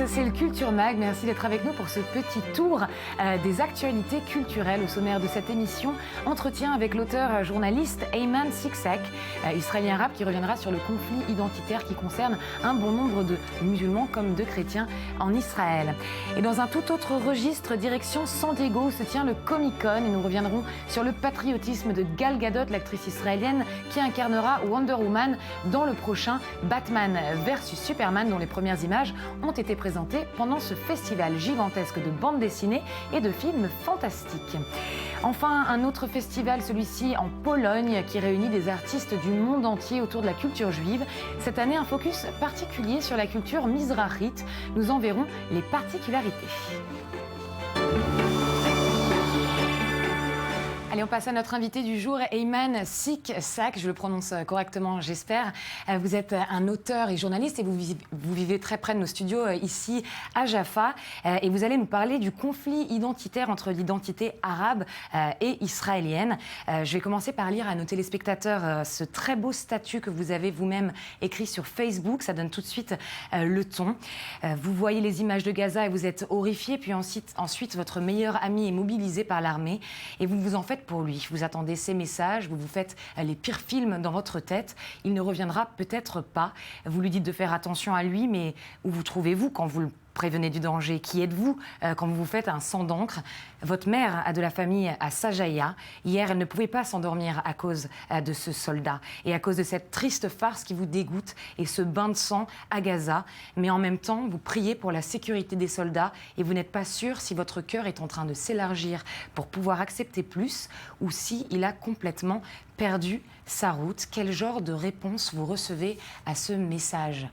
c'est le Culture Mag. Merci d'être avec nous pour ce petit tour des actualités culturelles. Au sommaire de cette émission, entretien avec l'auteur journaliste Ayman Sikseck, israélien arabe, qui reviendra sur le conflit identitaire qui concerne un bon nombre de musulmans comme de chrétiens en Israël. Et dans un tout autre registre, direction San Diego, où se tient le Comic-Con, et nous reviendrons sur le patriotisme de Gal Gadot, l'actrice israélienne qui incarnera Wonder Woman dans le prochain Batman vs Superman, dont les premières images ont été présentées pendant ce festival gigantesque de bandes dessinées et de films fantastiques. Enfin, un autre festival, celui-ci en Pologne, qui réunit des artistes du monde entier autour de la culture juive. Cette année, un focus particulier sur la culture mizrahite. Nous en verrons les particularités. Allez, on passe à notre invité du jour, Ayman Sikseck, je le prononce correctement, j'espère. Vous êtes un auteur et journaliste et vous vivez très près de nos studios ici à Jaffa. Et vous allez nous parler du conflit identitaire entre l'identité arabe et israélienne. Je vais commencer par lire à nos téléspectateurs ce très beau statut que vous avez vous-même écrit sur Facebook. Ça donne tout de suite le ton. Vous voyez les images de Gaza et vous êtes horrifié. Puis ensuite, votre meilleur ami est mobilisé par l'armée et vous vous en faites pour lui. Vous attendez ses messages, vous vous faites les pires films dans votre tête. Il ne reviendra peut-être pas. Vous lui dites de faire attention à lui, mais où vous trouvez-vous quand vous le prévenez du danger? Qui êtes-vous quand vous vous faites un sang d'encre? Votre mère a de la famille à Sajaya. Hier, elle ne pouvait pas s'endormir à cause de ce soldat et à cause de cette triste farce qui vous dégoûte et ce bain de sang à Gaza. Mais en même temps, vous priez pour la sécurité des soldats et vous n'êtes pas sûr si votre cœur est en train de s'élargir pour pouvoir accepter plus ou si il a complètement perdu sa route. Quel genre de réponse vous recevez à ce message?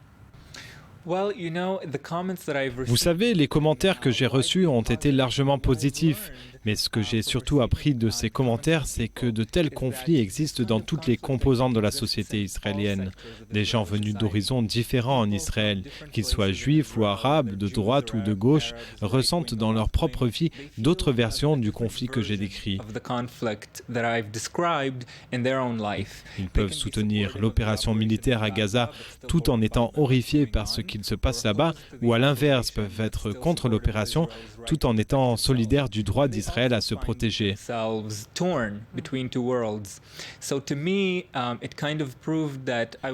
Vous savez, les commentaires que j'ai reçus ont été largement positifs. Mais ce que j'ai surtout appris de ces commentaires, c'est que de tels conflits existent dans toutes les composantes de la société israélienne. Des gens venus d'horizons différents en Israël, qu'ils soient juifs ou arabes, de droite ou de gauche, ressentent dans leur propre vie d'autres versions du conflit que j'ai décrit. Ils peuvent soutenir l'opération militaire à Gaza tout en étant horrifiés par ce qu'il se passe là-bas, ou à l'inverse, peuvent être contre l'opération tout en étant solidaires du droit d'Israël à se protéger.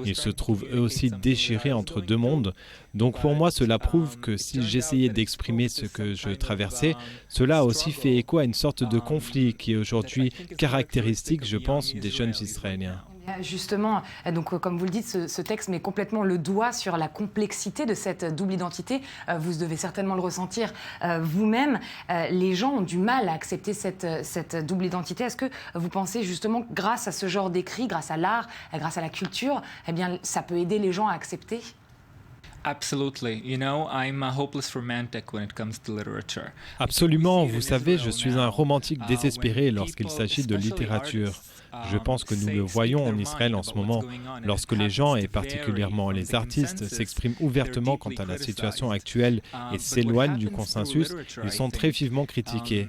Ils se trouvent eux aussi déchirés entre deux mondes. Donc pour moi, cela prouve que si j'essayais d'exprimer ce que je traversais, cela a aussi fait écho à une sorte de conflit qui est aujourd'hui caractéristique, je pense, des jeunes Israéliens. Justement, donc, comme vous le dites, ce texte met complètement le doigt sur la complexité de cette double identité. Vous devez certainement le ressentir vous-même. Les gens ont du mal à accepter cette double identité. Est-ce que vous pensez justement, grâce à ce genre d'écrit, grâce à l'art, grâce à la culture, eh bien, ça peut aider les gens à accepter ? Absolument, vous savez, je suis un romantique désespéré lorsqu'il s'agit de littérature. Je pense que nous le voyons en Israël en ce moment, lorsque les gens, et particulièrement les artistes, s'expriment ouvertement quant à la situation actuelle et s'éloignent du consensus, ils sont très vivement critiqués.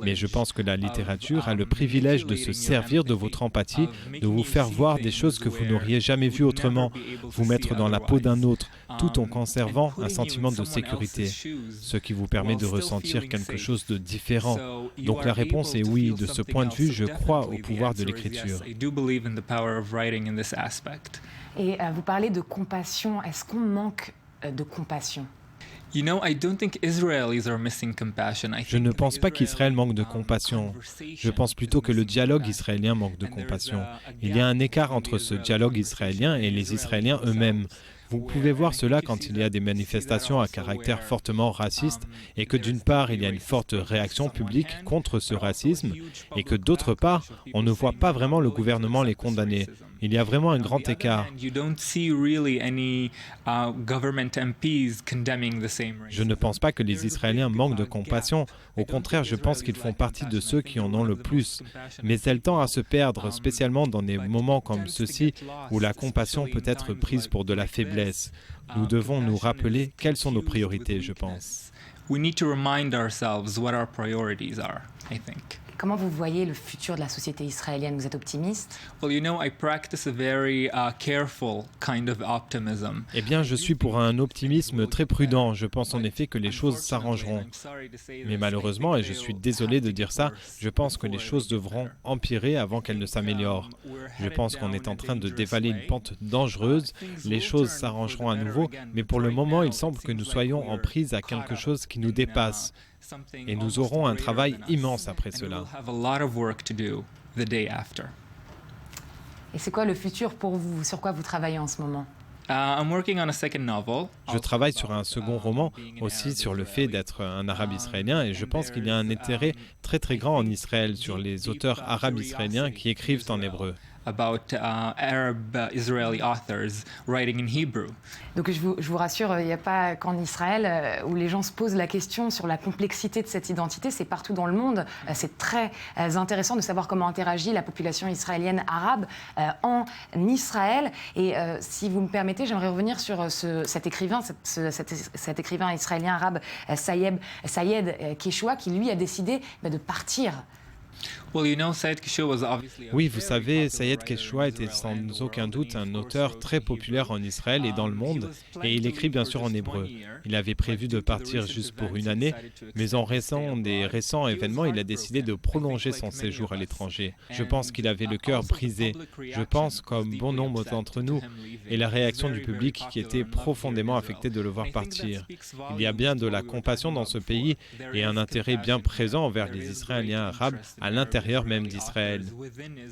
Mais je pense que la littérature a le privilège de se servir de votre empathie, de vous faire voir des choses que vous n'auriez jamais vues autrement, vous mettre dans la peau d'un autre, tout en conservant un sentiment de sécurité, ce qui vous permet de ressentir quelque chose de différent. Donc la réponse est oui, de ce point de vue, je crois au pouvoir de l'écriture. Et vous parlez de compassion, est-ce qu'on manque de compassion ? Je ne pense pas qu'Israël manque de compassion. Je pense plutôt que le dialogue israélien manque de compassion. Il y a un écart entre ce dialogue israélien et les Israéliens eux-mêmes. Vous pouvez voir cela quand il y a des manifestations à caractère fortement raciste et que d'une part, il y a une forte réaction publique contre ce racisme et que d'autre part, on ne voit pas vraiment le gouvernement les condamner. Il y a vraiment un grand écart. Je ne pense pas que les Israéliens manquent de compassion. Au contraire, je pense qu'ils font partie de ceux qui en ont le plus. Mais elle tend à se perdre, spécialement dans des moments comme ceux-ci où la compassion peut être prise pour de la faiblesse. Nous devons nous rappeler quelles sont nos priorités, je pense. Comment vous voyez le futur de la société israélienne? Vous êtes optimiste? Eh bien, je suis pour un optimisme très prudent. Je pense en effet que les choses s'arrangeront. Mais malheureusement, et je suis désolé de dire ça, je pense que les choses devront empirer avant qu'elles ne s'améliorent. Je pense qu'on est en train de dévaler une pente dangereuse. Les choses s'arrangeront à nouveau, mais pour le moment, il semble que nous soyons en prise à quelque chose qui nous dépasse. Et nous aurons un travail immense après cela. Et c'est quoi le futur pour vous? Sur quoi vous travaillez en ce moment? Je travaille sur un second roman, aussi sur le fait d'être un arabe israélien, et je pense qu'il y a un intérêt très très grand en Israël sur les auteurs arabes israéliens qui écrivent en hébreu. Donc je vous rassure, il n'y a pas qu'en Israël où les gens se posent la question sur la complexité de cette identité, c'est partout dans le monde. C'est très intéressant de savoir comment interagit la population israélienne arabe en Israël. Et si vous me permettez, j'aimerais revenir sur cet écrivain israélien arabe, Sayed Keshua, qui lui a décidé de partir. Oui, vous savez, Sayed Keshua était sans aucun doute un auteur très populaire en Israël et dans le monde, et il écrit bien sûr en hébreu. Il avait prévu de partir juste pour une année, mais en raison des récents événements, il a décidé de prolonger son séjour à l'étranger. Je pense qu'il avait le cœur brisé. Je pense, comme bon nombre d'entre nous, et la réaction du public qui était profondément affecté de le voir partir. Il y a bien de la compassion dans ce pays et un intérêt bien présent envers les Israéliens arabes à l'intérieur même d'Israël.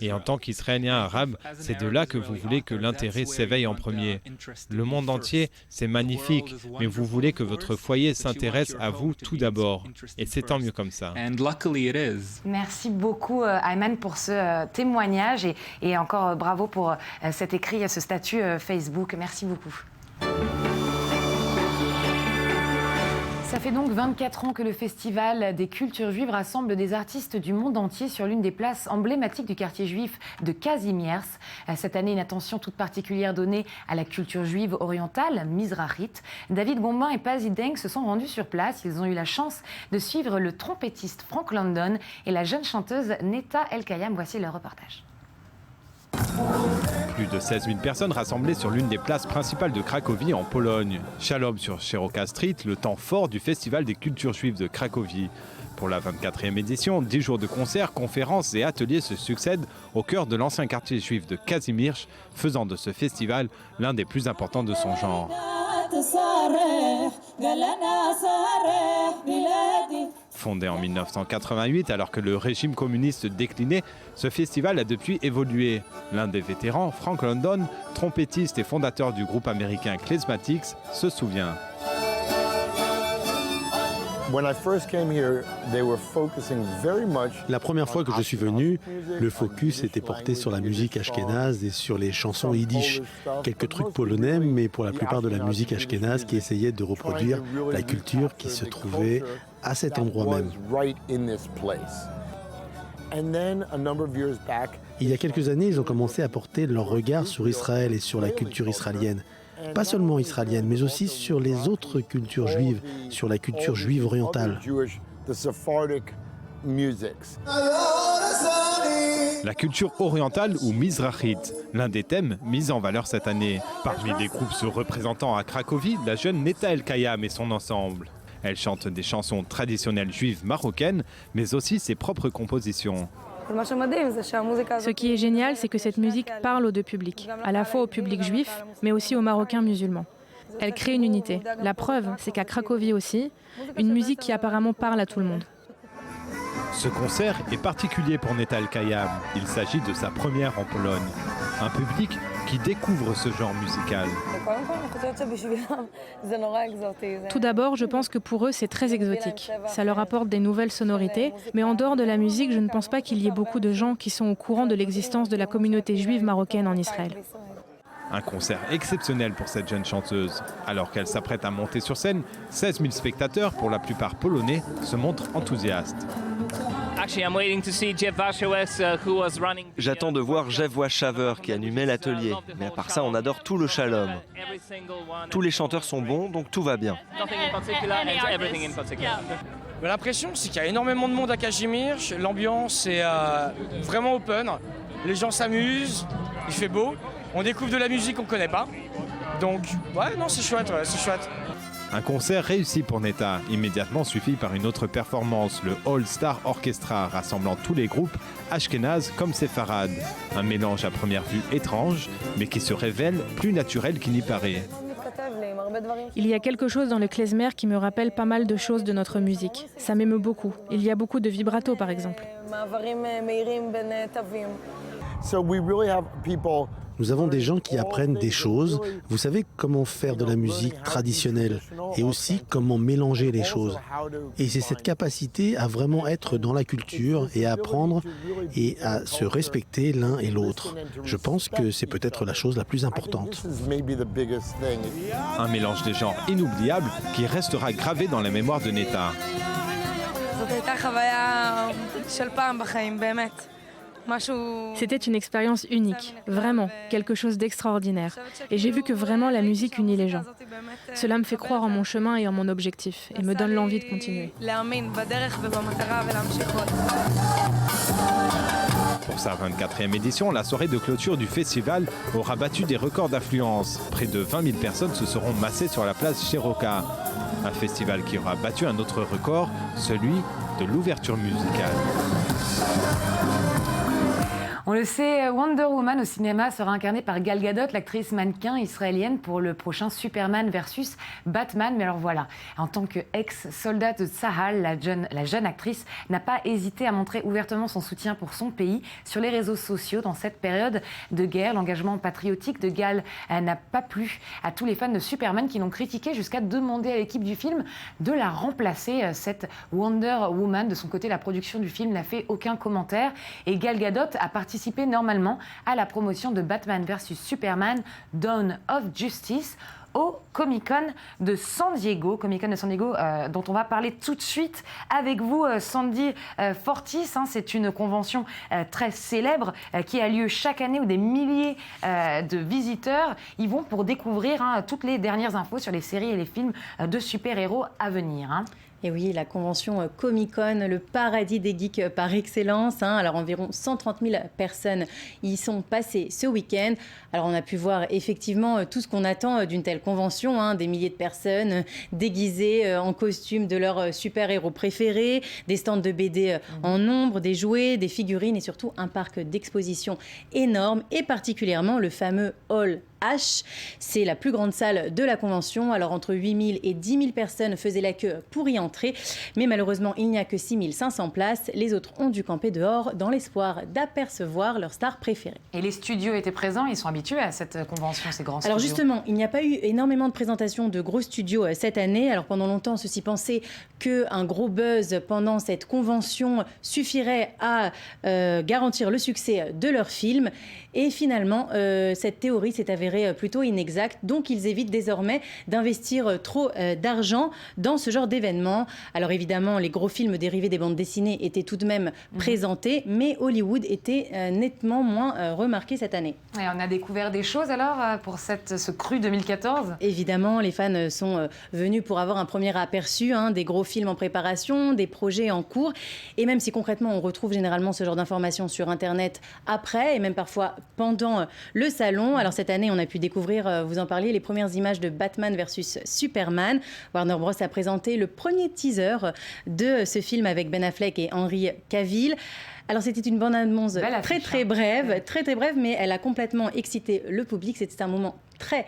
Et en tant qu'Israélien arabe, c'est de là que vous voulez que l'intérêt s'éveille en premier. Le monde entier, c'est magnifique, mais vous voulez que votre foyer s'intéresse à vous tout d'abord. Et c'est tant mieux comme ça. Merci beaucoup, Ayman, pour ce témoignage et encore bravo pour cet écrit, ce statut Facebook. Merci beaucoup. Ça fait donc 24 ans que le Festival des cultures juives rassemble des artistes du monde entier sur l'une des places emblématiques du quartier juif de Kazimierz. Cette année, une attention toute particulière donnée à la culture juive orientale, mizrahite. David Gombin et Paz Hideng se sont rendus sur place. Ils ont eu la chance de suivre le trompettiste Frank London et la jeune chanteuse Netta El-Kayam. Voici leur reportage. Plus de 16 000 personnes rassemblées sur l'une des places principales de Cracovie en Pologne. Shalom sur Szeroka Street, le temps fort du Festival des cultures juives de Cracovie. Pour la 24e édition, 10 jours de concerts, conférences et ateliers se succèdent au cœur de l'ancien quartier juif de Kazimierz, faisant de ce festival l'un des plus importants de son genre. Fondé en 1988, alors que le régime communiste déclinait, ce festival a depuis évolué. L'un des vétérans, Frank London, trompettiste et fondateur du groupe américain Klezmatics, se souvient. La première fois que je suis venu, le focus était porté sur la musique ashkénaze et sur les chansons yiddish. Quelques trucs polonais, mais pour la plupart de la musique ashkénaze qui essayait de reproduire la culture qui se trouvait à cet endroit même. Il y a quelques années, ils ont commencé à porter leur regard sur Israël et sur la culture israélienne. Pas seulement israélienne, mais aussi sur les autres cultures juives, sur la culture juive orientale. La culture orientale ou mizrahite, l'un des thèmes mis en valeur cette année. Parmi les groupes se représentant à Cracovie, la jeune Netta El-Kayam et son ensemble. Elle chante des chansons traditionnelles juives marocaines, mais aussi ses propres compositions. Ce qui est génial, c'est que cette musique parle aux deux publics, à la fois au public juif, mais aussi aux Marocains musulmans. Elle crée une unité. La preuve, c'est qu'à Cracovie aussi, une musique qui apparemment parle à tout le monde. Ce concert est particulier pour Netta El-Kayam. Il s'agit de sa première en Pologne. Un public qui découvre ce genre musical. Tout d'abord, je pense que pour eux, c'est très exotique. Ça leur apporte des nouvelles sonorités, mais en dehors de la musique, je ne pense pas qu'il y ait beaucoup de gens qui sont au courant de l'existence de la communauté juive marocaine en Israël. Un concert exceptionnel pour cette jeune chanteuse. Alors qu'elle s'apprête à monter sur scène, 16 000 spectateurs, pour la plupart polonais, se montrent enthousiastes. J'attends de voir Jeff Washaver qui animait l'atelier. Mais à part ça, on adore tout le Shalom. Tous les chanteurs sont bons, donc tout va bien. L'impression, c'est qu'il y a énormément de monde à Cachemire. L'ambiance est vraiment open. Les gens s'amusent, il fait beau. On découvre de la musique qu'on ne connaît pas. Donc, ouais, non, c'est chouette, c'est chouette. Un concert réussi pour Netta, immédiatement suivi par une autre performance, le All Star Orchestra, rassemblant tous les groupes ashkénazes comme séfarades. Un mélange à première vue étrange, mais qui se révèle plus naturel qu'il n'y paraît. Il y a quelque chose dans le klezmer qui me rappelle pas mal de choses de notre musique. Ça m'émeut beaucoup. Il y a beaucoup de vibrato, par exemple. Nous avons des gens qui apprennent des choses. Vous savez comment faire de la musique traditionnelle et aussi comment mélanger les choses. Et c'est cette capacité à vraiment être dans la culture et à apprendre et à se respecter l'un et l'autre. Je pense que c'est peut-être la chose la plus importante. Un mélange des genres inoubliable qui restera gravé dans la mémoire de Netta. C'était une expérience unique, vraiment, quelque chose d'extraordinaire. Et j'ai vu que vraiment la musique unit les gens. Cela me fait croire en mon chemin et en mon objectif, et me donne l'envie de continuer. Pour sa 24e édition, la soirée de clôture du festival aura battu des records d'affluence. Près de 20 000 personnes se seront massées sur la place Sheroka. Un festival qui aura battu un autre record, celui de l'ouverture musicale. On le sait, Wonder Woman au cinéma sera incarnée par Gal Gadot, l'actrice mannequin israélienne, pour le prochain Superman versus Batman. Mais alors voilà, en tant qu'ex-soldat de Tsahal, la jeune actrice n'a pas hésité à montrer ouvertement son soutien pour son pays sur les réseaux sociaux dans cette période de guerre. L'engagement patriotique de Gal n'a pas plu à tous les fans de Superman qui l'ont critiqué jusqu'à demander à l'équipe du film de la remplacer. Cette Wonder Woman, de son côté, la production du film n'a fait aucun commentaire. Et Gal Gadot a participé normalement à la promotion de Batman vs Superman Dawn of Justice au Comic-Con de San Diego, dont on va parler tout de suite avec vous, Sandy Fortis. C'est une convention très célèbre qui a lieu chaque année où des milliers de visiteurs y vont pour découvrir toutes les dernières infos sur les séries et les films de super-héros à venir. Et oui, la convention Comic-Con, le paradis des geeks par excellence. Alors environ 130 000 personnes y sont passées ce week-end. Alors on a pu voir effectivement tout ce qu'on attend d'une telle convention. Des milliers de personnes déguisées en costume de leurs super-héros préférés, des stands de BD en nombre, des jouets, des figurines et surtout un parc d'exposition énorme et particulièrement le fameux Hall H. C'est la plus grande salle de la convention. Alors entre 8 000 et 10 000 personnes faisaient la queue pour y entrer. Mais malheureusement, il n'y a que 6 500 places. Les autres ont dû camper dehors dans l'espoir d'apercevoir leur star préférée. Et les studios étaient présents, ils sont habitués à cette convention, ces grands studios. Alors justement, il n'y a pas eu énormément de présentations de gros studios cette année. Alors pendant longtemps, ceux-ci pensaient qu'un gros buzz pendant cette convention suffirait à garantir le succès de leur film. Et finalement, cette théorie s'est avérée plutôt inexacte. Donc, ils évitent désormais d'investir trop d'argent dans ce genre d'événements. Alors, évidemment, les gros films dérivés des bandes dessinées étaient tout de même présentés, mais Hollywood était nettement moins remarqué cette année. Et on a découvert des choses alors pour ce cru 2014 ? Évidemment, les fans sont venus pour avoir un premier aperçu des gros films en préparation, des projets en cours. Et même si concrètement, on retrouve généralement ce genre d'informations sur Internet après et même parfois pendant le salon. Alors cette année, on a pu découvrir, vous en parliez, les premières images de Batman versus Superman. Warner Bros a présenté le premier teaser de ce film avec Ben Affleck et Henry Cavill. Alors c'était une bande-annonce très brève, mais elle a complètement excité le public. C'était un moment très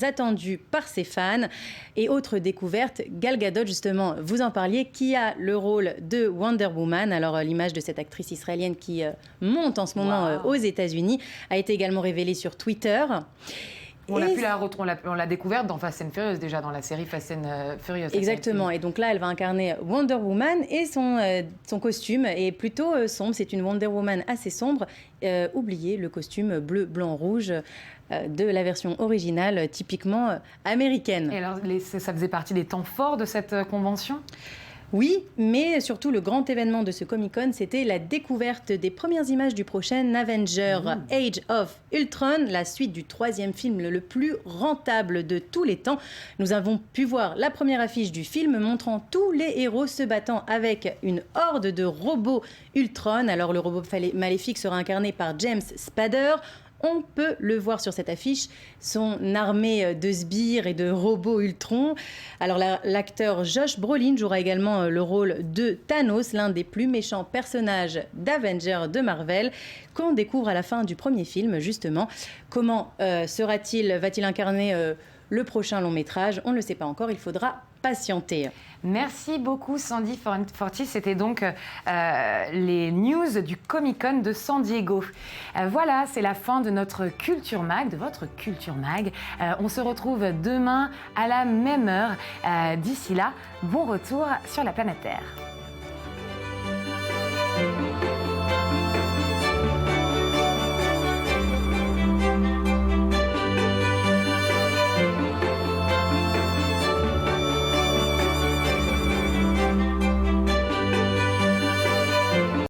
attendu par ses fans. Et autre découverte, Gal Gadot, justement, vous en parliez, qui a le rôle de Wonder Woman. Alors l'image de cette actrice israélienne qui monte en ce moment aux États-Unis a été également révélée sur Twitter. On l'a découverte dans Fast and Furious déjà, dans la série Fast and Furious. Exactement, et donc là elle va incarner Wonder Woman et son costume est plutôt sombre, c'est une Wonder Woman assez sombre. Oubliez le costume bleu, blanc, rouge de la version originale typiquement américaine. Et alors ça faisait partie des temps forts de cette convention ? Oui, mais surtout le grand événement de ce Comic-Con, c'était la découverte des premières images du prochain Avenger Age of Ultron, la suite du 3e film le plus rentable de tous les temps. Nous avons pu voir la première affiche du film montrant tous les héros se battant avec une horde de robots Ultron. Alors le robot maléfique sera incarné par James Spader. On peut le voir sur cette affiche, son armée de sbires et de robots Ultron. Alors l'acteur Josh Brolin jouera également le rôle de Thanos, l'un des plus méchants personnages d'Avengers de Marvel, qu'on découvre à la fin du premier film, justement. Comment va-t-il incarner le prochain long métrage? On ne le sait pas encore, il faudra patienter. Merci beaucoup Sandy Fortis, c'était donc les news du Comic-Con de San Diego. Voilà, c'est la fin de notre Culture Mag, de votre Culture Mag. On se retrouve demain à la même heure. D'ici là, bon retour sur la planète Terre.